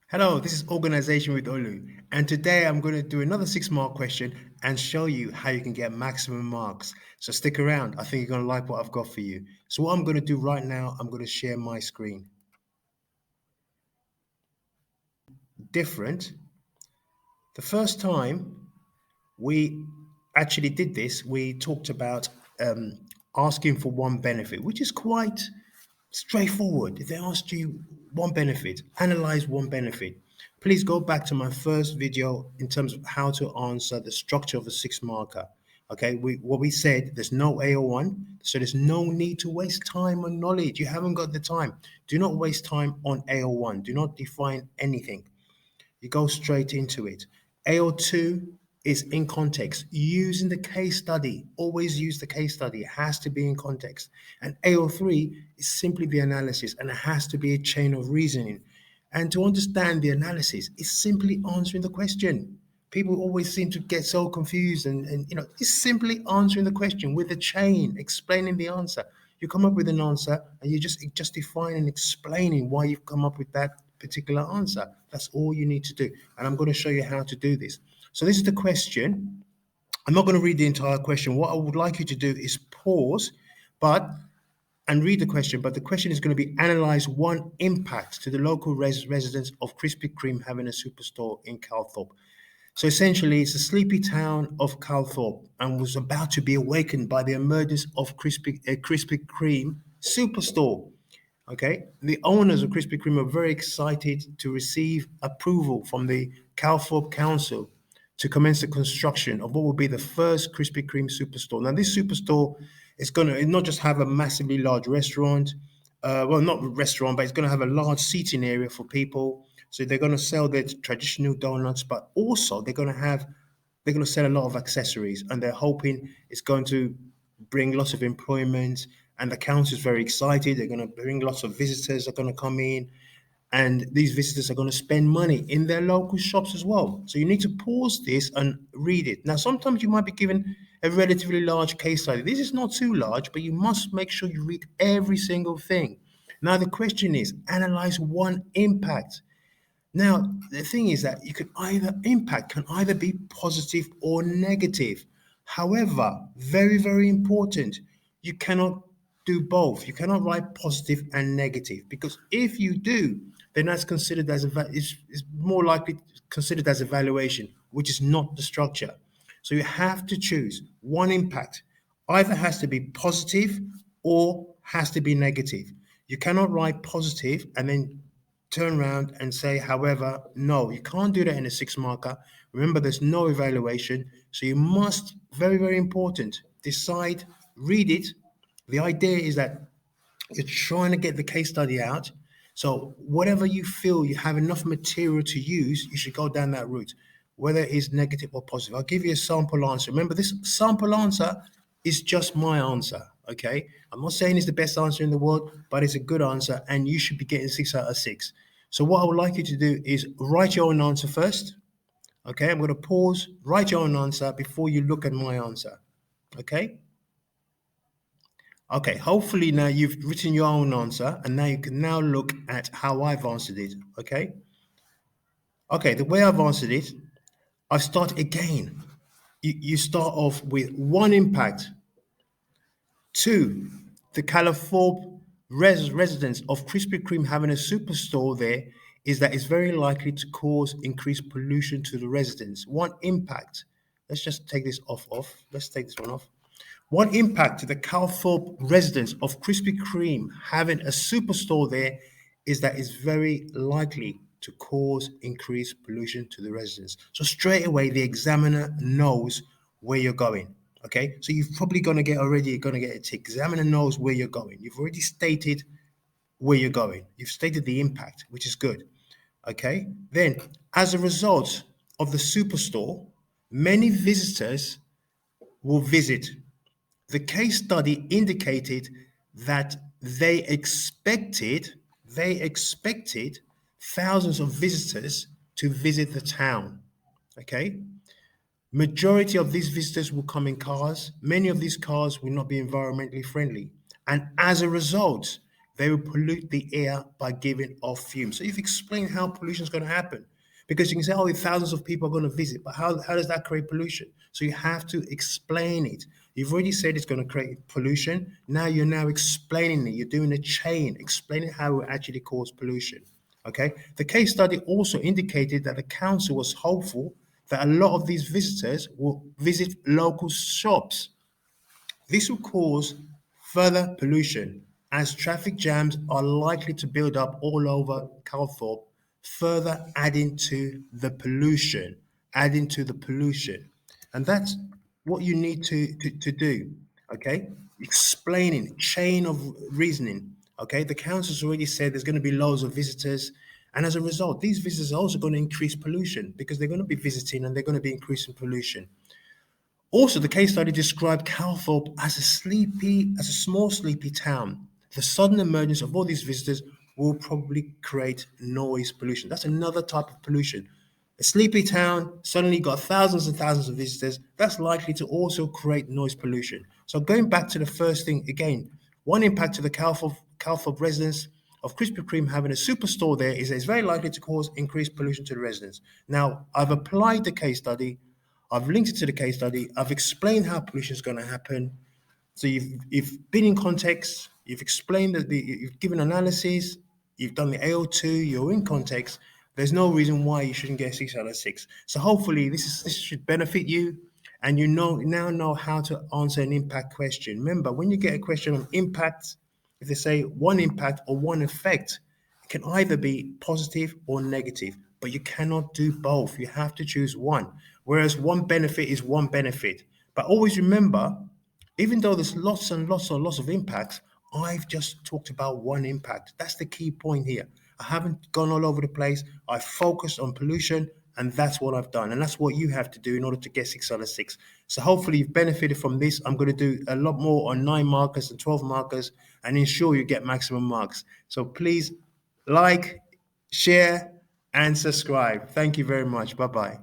Hello, this is Organization with Olu, and today I'm going to do another 6 mark question and show you how you can get maximum marks. So stick around, I think you're going to like what I've got for you. So, what I'm going to do right now, I'm going to share my screen. Different. The first time we actually did this, we talked about asking for one benefit, which is quite straightforward. If they asked you one benefit, analyze one benefit. Please go back to my first video in terms of how to answer the structure of a 6 marker. Okay, what we said, there's no AO1, so there's no need to waste time on knowledge. You haven't got the time. Do not waste time on AO1. Do not define anything. You go straight into it. AO2 is in context, using the case study. Always use the case study. It has to be in context. And AO3 is simply the analysis, and it has to be a chain of reasoning. And to understand the analysis, it's simply answering the question. People always seem to get so confused, and it's simply answering the question with a chain, explaining the answer. You come up with an answer, and you just define and explaining why you've come up with that particular answer. That's all you need to do. And I'm going to show you how to do this. So this is the question. I'm not going to read the entire question. What I would like you to do is pause, and read the question. But the question is going to be analyze one impact to the local residents of Krispy Kreme having a superstore in Calthorpe. So essentially, it's a sleepy town of Calthorpe and was about to be awakened by the emergence of Krispy Kreme superstore. Okay, the owners of Krispy Kreme are very excited to receive approval from the Calthorpe Council to commence the construction of what will be the first Krispy Kreme superstore. Now, this superstore is going to not just have a massively large restaurant, well, not restaurant, but it's going to have a large seating area for people. So they're going to sell their traditional donuts, but also they're going to sell a lot of accessories, and they're hoping it's going to bring lots of employment. And the council is very excited. They're going to bring lots of visitors are going to come in, and these visitors are going to spend money in their local shops as well. So you need to pause this and read it. Now, sometimes you might be given a relatively large case study. This is not too large, but you must make sure you read every single thing. Now, the question is analyze one impact. Now, the thing is that you can either impact can either be positive or negative. However, very, very important, you cannot do both. You cannot write positive and negative, because if you do, then that's considered as is more likely considered as evaluation, which is not the structure. So you have to choose one impact. Either has to be positive or has to be negative. You cannot write positive and then turn around and say, however, no, you can't do that in a 6 marker. Remember, there's no evaluation. So you must, very, very important, decide, read it. The idea is that you're trying to get the case study out. So whatever you feel you have enough material to use, you should go down that route, whether it's negative or positive. I'll give you a sample answer. Remember, this sample answer is just my answer. Okay, I'm not saying it's the best answer in the world, but it's a good answer, and you should be getting 6 out of 6. So what I would like you to do is write your own answer first. Okay, I'm going to pause, write your own answer before you look at my answer. Okay. Okay, hopefully now you've written your own answer, and now you can now look at how I've answered it. Okay. Okay, the way I've answered it, I start again. You start off with one impact. Two, the Calthorpe residents of Krispy Kreme having a superstore there is that it's very likely to cause increased pollution to the residents. One impact. Let's just take this off. Let's take this one off. One impact to the Calthorpe residents of Krispy Kreme having a superstore there is that it's very likely to cause increased pollution to the residents. So straight away, the examiner knows where you're going. Okay, so you've probably going to get a tick. Examiner knows where you're going. You've already stated where you're going. You've stated the impact, which is good. Okay, then as a result of the superstore, many visitors will visit. The case study indicated that they expected thousands of visitors to visit the town. Okay, majority of these visitors will come in cars. Many of these cars will not be environmentally friendly, and as a result, they will pollute the air by giving off fumes. So you've explained how pollution is going to happen. Because you can say, oh, thousands of people are going to visit, but how does that create pollution? So you have to explain it. You've already said it's going to create pollution. Now you're now explaining it. You're doing a chain, explaining how it actually causes pollution. Okay. The case study also indicated that the council was hopeful that a lot of these visitors will visit local shops. This will cause further pollution as traffic jams are likely to build up all over Calthorpe, further adding to the pollution. And that's what you need to do, okay? Explaining, chain of reasoning, okay? The council's already said there's going to be loads of visitors. And as a result, these visitors are also going to increase pollution because they're going to be visiting and they're going to be increasing pollution. Also, the case study described Calthorpe as a small sleepy town. The sudden emergence of all these visitors will probably create noise pollution. That's another type of pollution. A sleepy town suddenly got thousands and thousands of visitors. That's likely to also create noise pollution. So going back to the first thing again, one impact to the Calthorpe residents of Krispy Kreme having a superstore there is that it's very likely to cause increased pollution to the residents. Now, I've applied the case study. I've linked it to the case study. I've explained how pollution is going to happen. So you've been in context. You've explained that you've given analysis. You've done the AO2. You're in context. There's no reason why you shouldn't get 6 out of 6. So hopefully this should benefit you, and you now know how to answer an impact question. Remember, when you get a question on impact, if they say one impact or one effect, it can either be positive or negative, but you cannot do both. You have to choose one. Whereas one benefit is one benefit. But always remember, even though there's lots and lots of impacts, I've just talked about one impact. That's the key point here. I haven't gone all over the place. I focused on pollution, and that's what I've done. And that's what you have to do in order to get 6 out of 6. So hopefully you've benefited from this. I'm going to do a lot more on 9 markers and 12 markers and ensure you get maximum marks. So please like, share, and subscribe. Thank you very much. Bye-bye.